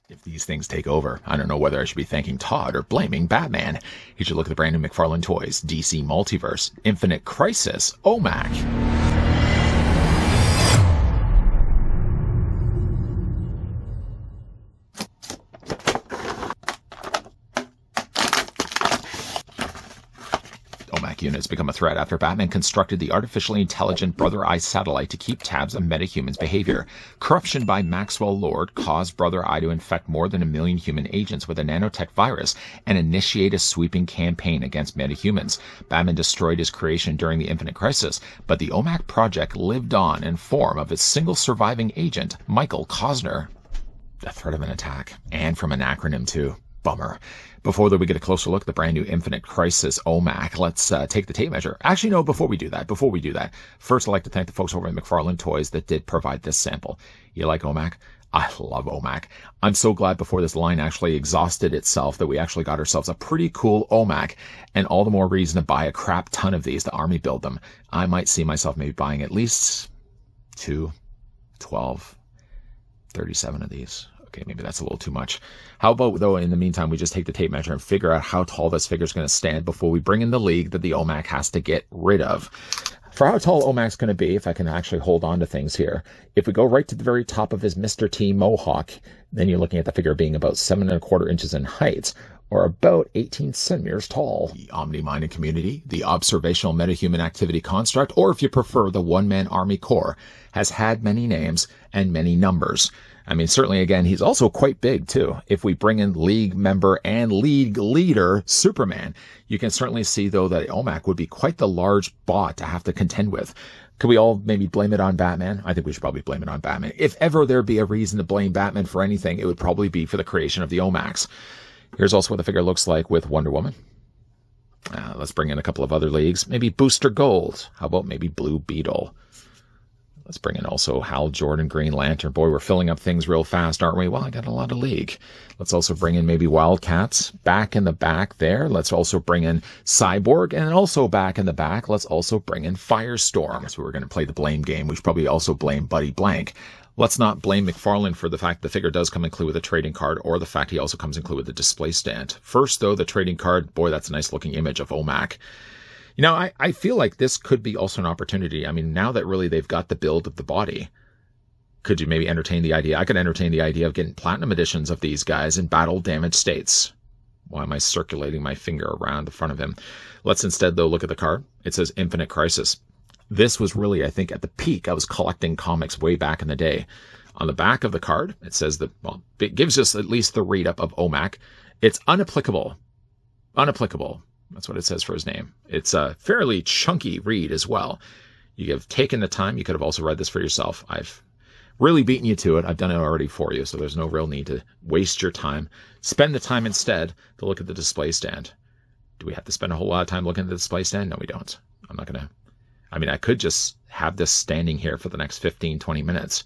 If these things take over, I don't know whether I should be thanking Todd or blaming Batman. Here's a look at the brand new McFarlane Toys, DC Multiverse, Infinite Crisis, OMAC. OMAC units become a threat after Batman constructed the artificially intelligent Brother Eye satellite to keep tabs on metahumans' behavior. Corruption by Maxwell Lord caused Brother Eye to infect more than 1 million human agents with a nanotech virus and initiate a sweeping campaign against metahumans. Batman destroyed his creation during the Infinite Crisis, but the OMAC project lived on in form of its single surviving agent, Michael Cosner. The threat of an attack, and from an acronym too. Bummer. Before that, we get a closer look at the brand new Infinite Crisis OMAC. Let's take the tape measure. Actually, no, before we do that, first I'd like to thank the folks over at McFarlane Toys that did provide this sample. You like OMAC? I love OMAC. I'm so glad before this line actually exhausted itself that we actually got ourselves a pretty cool OMAC, and all the more reason to buy a crap ton of these. The Army build them. I might see myself maybe buying at least 2, 12, 37 of these. Okay, maybe that's a little too much. How about, though, in the meantime, we just take the tape measure and figure out how tall this figure is going to stand before we bring in the league that the OMAC has to get rid of. For how tall OMAC's going to be, if I can actually hold on to things here, if we go right to the very top of his Mr. T mohawk, then you're looking at the figure being about 7¼ inches in height, or about 18 centimeters tall. The Omni-minded community, the observational metahuman activity construct, or if you prefer, the one-man army corps, has had many names and many numbers. I mean, certainly, again, he's also quite big, too. If we bring in League member and League leader Superman, you can certainly see, though, that OMAC would be quite the large bot to have to contend with. Could we all maybe blame it on Batman? I think we should probably blame it on Batman. If ever there'd be a reason to blame Batman for anything, it would probably be for the creation of the OMACs. Here's also what the figure looks like with Wonder Woman. Let's bring in a couple of other leagues. Maybe Booster Gold. How about maybe Blue Beetle? Let's bring in also Hal Jordan, Green Lantern. Boy, we're filling up things real fast, aren't we? Well, I got a lot of league. Let's also bring in maybe Wildcats back in the back there. Let's also bring in Cyborg, and also back in the back, let's also bring in Firestorm. I guess we were going to play the blame game. We should probably also blame Buddy Blank. Let's not blame McFarlane for the fact the figure does come included with a trading card, or the fact he also comes included with a display stand. First, though, the trading card. Boy, that's a nice looking image of OMAC. You know, I feel like this could be also an opportunity. I mean, now that really they've got the build of the body, could you maybe entertain the idea? I could entertain the idea of getting platinum editions of these guys in battle damaged states. Why am I circulating my finger around the front of him? Let's instead, though, look at the card. It says Infinite Crisis. This was really, I think, at the peak. I was collecting comics way back in the day. On the back of the card, it says that, well, it gives us at least the read-up of OMAC. It's unapplicable. Unapplicable. That's what it says for his name. It's a fairly chunky read as well. You have taken the time. You could have also read this for yourself. I've really beaten you to it. I've done it already for you, so there's no real need to waste your time. Spend the time instead to look at the display stand. Do we have to spend a whole lot of time looking at the display stand? No, we don't. I'm not going to. I mean, I could just have this standing here for the next 15, 20 minutes.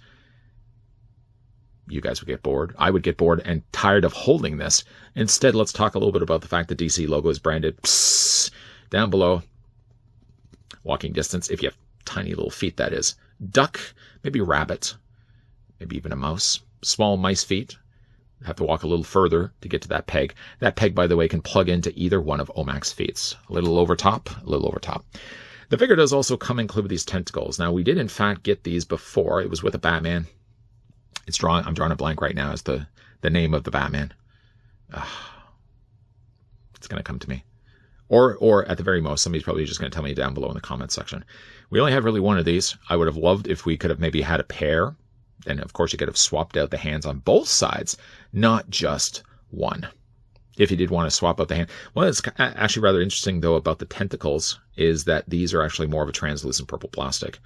You guys would get bored. I would get bored and tired of holding this. Instead, let's talk a little bit about the fact the DC logo is branded down below. Walking distance, if you have tiny little feet, that is. Duck, maybe rabbit, maybe even a mouse. Small mice feet. Have to walk a little further to get to that peg. That peg, by the way, can plug into either one of OMAC's feet. A little over top, a little over top. The figure does also come included with these tentacles. Now, we did, in fact, get these before. It was with a Batman. I'm drawing a blank right now as the name of the Batman. It's going to come to me. Or at the very most, somebody's probably just going to tell me down below in the comment section. We only have really one of these. I would have loved if we could have maybe had a pair. Then, of course, you could have swapped out the hands on both sides, not just one. If you did want to swap out the hand. Well, it's actually rather interesting, though, about the tentacles is that these are actually more of a translucent purple plastic.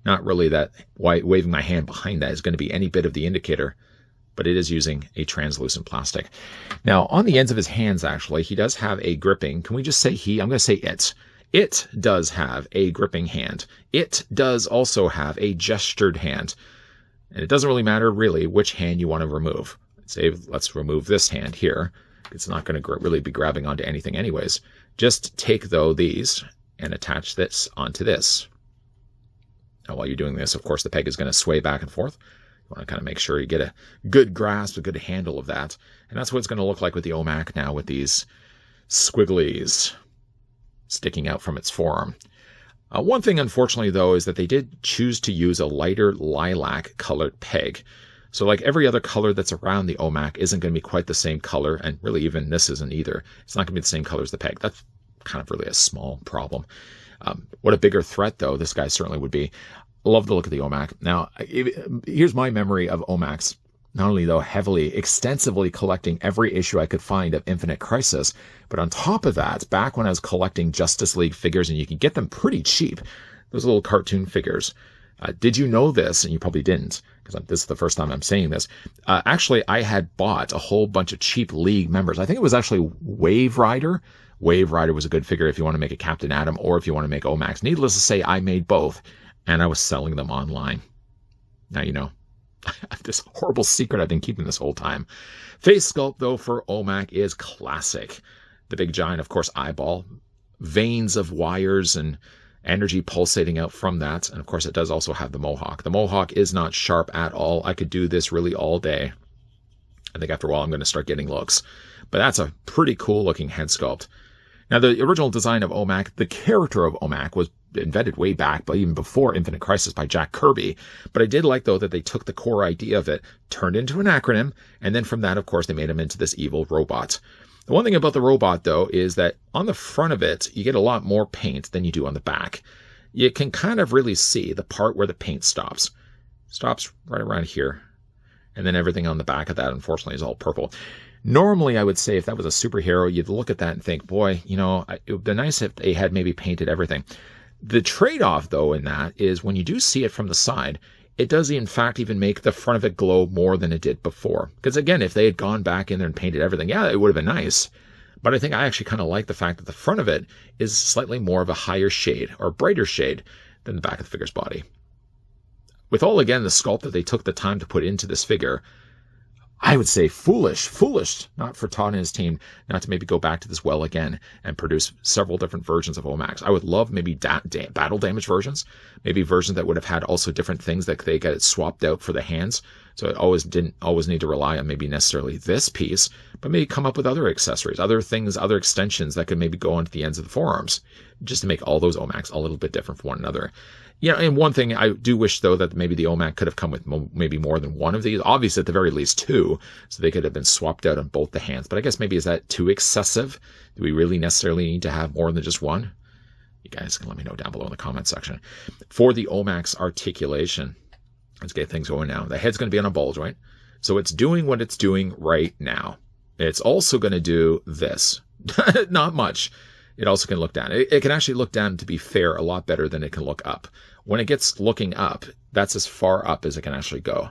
Not really that waving my hand behind that is going to be any bit of the indicator, but it is using a translucent plastic. Now, on the ends of his hands, actually, he does have a gripping. Can we just say he? I'm going to say it. It does have a gripping hand. It does also have a gestured hand. And it doesn't really matter, really, which hand you want to remove. Let's remove this hand here. It's not going to really be grabbing onto anything anyways. Just take, though, these and attach this onto this. Now, while you're doing this, of course, the peg is going to sway back and forth. You want to kind of make sure you get a good grasp, a good handle of that. And that's what it's going to look like with the OMAC now, with these squigglies sticking out from its forearm. One thing, unfortunately, though, is that they did choose to use a lighter lilac-colored peg. So like every other color that's around the OMAC isn't going to be quite the same color, and really even this isn't either. It's not going to be the same color as the peg. That's kind of really a small problem. What a bigger threat, though, this guy certainly would be. I love the look of the OMAC. Now, here's my memory of OMACs. Not only, though, extensively collecting every issue I could find of Infinite Crisis, but on top of that, back when I was collecting Justice League figures, and you can get them pretty cheap, those little cartoon figures. Did you know this? And you probably didn't, because this is the first time I'm saying this. Actually, I had bought a whole bunch of cheap League members. I think it was actually Wave Rider. Wave Rider was a good figure if you want to make a Captain Atom or if you want to make OMACs. Needless to say, I made both, and I was selling them online. Now you know. This horrible secret I've been keeping this whole time. Face sculpt, though, for OMAC is classic. The big giant, of course, eyeball. Veins of wires and energy pulsating out from that. And, of course, it does also have the mohawk. The mohawk is not sharp at all. I could do this really all day. I think after a while I'm going to start getting looks. But that's a pretty cool-looking head sculpt. Now, the original design of OMAC, the character of OMAC, was invented way back, but even before Infinite Crisis by Jack Kirby. But I did like, though, that they took the core idea of it, turned into an acronym, and then from that, of course, they made him into this evil robot. The one thing about the robot, though, is that on the front of it, you get a lot more paint than you do on the back. You can kind of really see the part where the paint stops. Stops right around here. And then everything on the back of that, unfortunately, is all purple. Normally, I would say if that was a superhero, you'd look at that and think, boy, you know, it would be nice if they had maybe painted everything. The trade-off, though, in that is when you do see it from the side, it does, in fact, even make the front of it glow more than it did before. Because, again, if they had gone back in there and painted everything, yeah, it would have been nice. But I think I actually kind of like the fact that the front of it is slightly more of a higher shade or brighter shade than the back of the figure's body. With all, again, the sculpt that they took the time to put into this figure, I would say foolish, not for Todd and his team not to maybe go back to this well again and produce several different versions of OMACs. I would love maybe battle damage versions, maybe versions that would have had also different things that they got swapped out for the hands. So it didn't always need to rely on maybe necessarily this piece, but maybe come up with other accessories, other things, other extensions that could maybe go onto the ends of the forearms, just to make all those OMACs a little bit different from one another. Yeah, and one thing I do wish, though, that maybe the OMAC could have come with maybe more than one of these. Obviously, at the very least, two, so they could have been swapped out on both the hands. But I guess maybe is that too excessive? Do we really necessarily need to have more than just one? You guys can let me know down below in the comment section. For the OMAC's articulation, let's get things going now. The head's going to be on a ball joint, so it's doing what it's doing right now. It's also going to do this. Not much. It also can look down. It can actually look down, to be fair, a lot better than it can look up. When it gets looking up, that's as far up as it can actually go.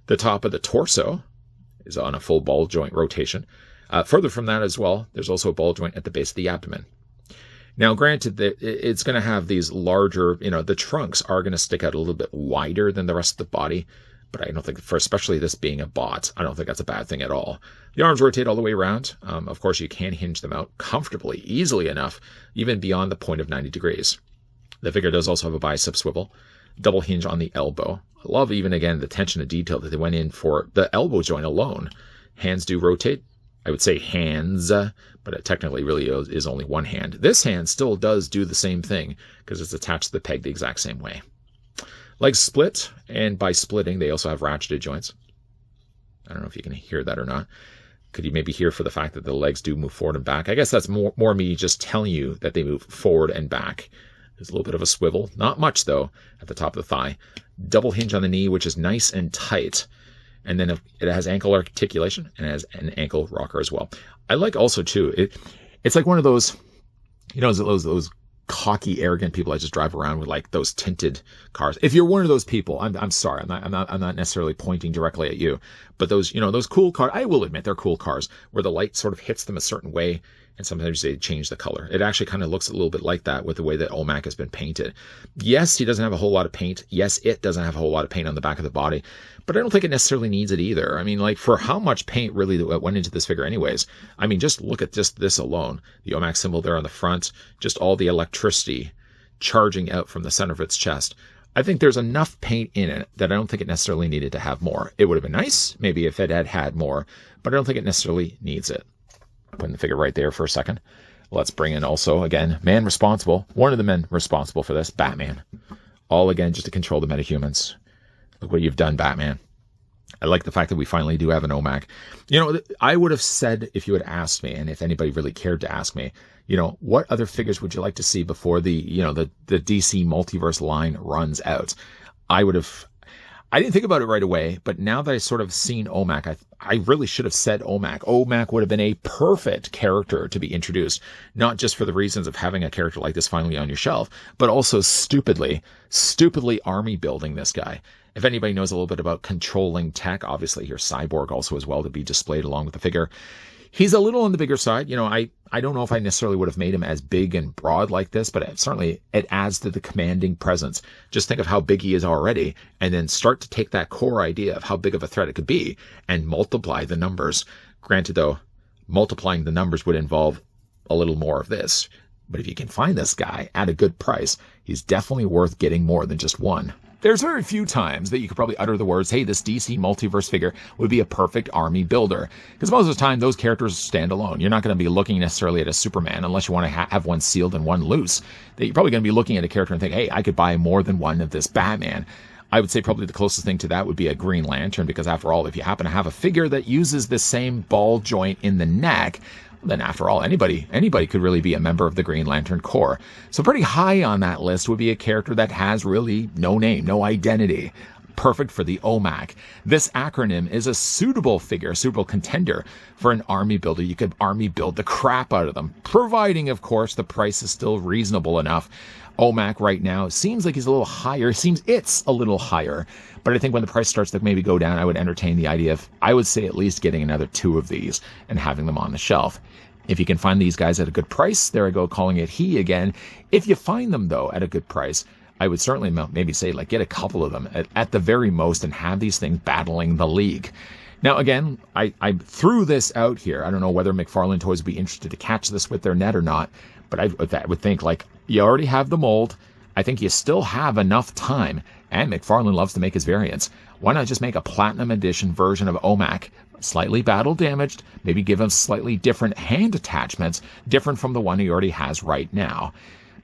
The top of the torso is on a full ball joint rotation. Further from that as well, there's also a ball joint at the base of the abdomen. Now, granted, that it's going to have these larger, the trunks are going to stick out a little bit wider than the rest of the body. But I don't think, for especially this being a bot, I don't think that's a bad thing at all. The arms rotate all the way around. Of course, you can hinge them out comfortably, easily enough, even beyond the point of 90 degrees. The figure does also have a bicep swivel, double hinge on the elbow. I love even, again, the attention to detail that they went in for the elbow joint alone. Hands do rotate. I would say hands, but it technically really is only one hand. This hand still does do the same thing because it's attached to the peg the exact same way. Legs split, and by splitting, they also have ratcheted joints. I don't know if you can hear that or not. Could you maybe hear for the fact that the legs do move forward and back? I guess that's more me just telling you that they move forward and back. There's a little bit of a swivel. Not much, though, at the top of the thigh. Double hinge on the knee, which is nice and tight. And then it has ankle articulation and it has an ankle rocker as well. I like also, too, it's like one of those, those cocky, arrogant people that just drive around with like those tinted cars. If you're one of those people, I'm sorry, I'm not necessarily pointing directly at you, but those cool cars, I will admit they're cool cars where the light sort of hits them a certain way and sometimes they change the color. It actually kind of looks a little bit like that with the way that OMAC has been painted. Yes, he doesn't have a whole lot of paint. Yes, it doesn't have a whole lot of paint on the back of the body, but I don't think it necessarily needs it either. I mean, like, for how much paint really went into this figure anyways. I mean, just look at just this alone. The OMAC symbol there on the front, just all the electricity charging out from the center of its chest. I think there's enough paint in it that I don't think it necessarily needed to have more. It would have been nice, maybe, if it had had more, but I don't think it necessarily needs it. Putting the figure right there for a second. Let's bring in also, again, man responsible. One of the men responsible for this, Batman. All, again, just to control the metahumans. Look what you've done, Batman. I like the fact that we finally do have an OMAC. You know, I would have said, if you had asked me, and if anybody really cared to ask me, you know, what other figures would you like to see before the, you know, the DC multiverse line runs out? I didn't think about it right away, but now that I sort of seen OMAC, I really should have said OMAC. OMAC would have been a perfect character to be introduced, not just for the reasons of having a character like this finally on your shelf, but also stupidly army building this guy. If anybody knows a little bit about controlling tech, obviously here's Cyborg also as well to be displayed along with the figure. He's a little on the bigger side. You know, I don't know if I necessarily would have made him as big and broad like this, but it adds to the commanding presence. Just think of how big he is already, and then start to take that core idea of how big of a threat it could be and multiply the numbers. Granted, though, multiplying the numbers would involve a little more of this. But if you can find this guy at a good price, he's definitely worth getting more than just one. There's very few times that you could probably utter the words, hey, this DC multiverse figure would be a perfect army builder. Because most of the time, those characters stand alone. You're not going to be looking necessarily at a Superman unless you want to have one sealed and one loose. That you're probably going to be looking at a character and think, hey, I could buy more than one of this Batman. I would say probably the closest thing to that would be a Green Lantern, because after all, if you happen to have a figure that uses the same ball joint in the neck, then after all, anybody could really be a member of the Green Lantern Corps. So pretty high on that list would be a character that has really no name, no identity. Perfect for the OMAC. This acronym is a suitable contender for an army builder. You could army build the crap out of them, providing, of course, the price is still reasonable enough. OMAC right now seems like he's a little higher. It's a little higher. But I think when the price starts to maybe go down, I would entertain the idea of, I would say, at least getting another 2 of these and having them on the shelf. If you can find these guys at a good price, there I go calling it he again. If you find them, though, at a good price, I would certainly maybe say, like, get a couple of them at the very most and have these things battling the league. Now, again, I threw this out here. I don't know whether McFarlane Toys would be interested to catch this with their net or not, but I would think, like, you already have the mold. I think you still have enough time, and McFarlane loves to make his variants. Why not just make a Platinum Edition version of OMAC, slightly battle damaged, maybe give him slightly different hand attachments, different from the one he already has right now.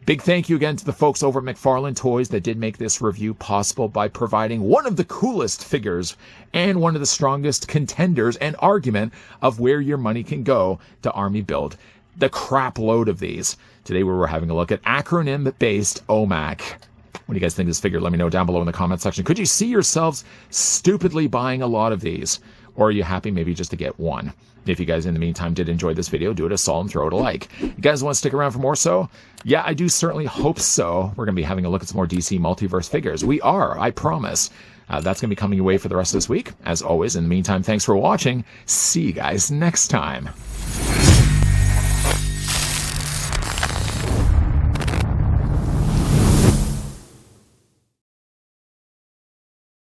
Big thank you again to the folks over at McFarlane Toys that did make this review possible by providing one of the coolest figures and one of the strongest contenders and argument of where your money can go to army build. The crap load of these. Today we were having a look at acronym-based OMAC. What do you guys think of this figure? Let me know down below in the comment section. Could you see yourselves stupidly buying a lot of these? Or are you happy maybe just to get one? If you guys in the meantime did enjoy this video, do it a solid and throw it a like. You guys want to stick around for more so? Yeah, I do certainly hope so. We're going to be having a look at some more DC multiverse figures. We are, I promise. That's going to be coming your way for the rest of this week. As always, in the meantime, thanks for watching. See you guys next time.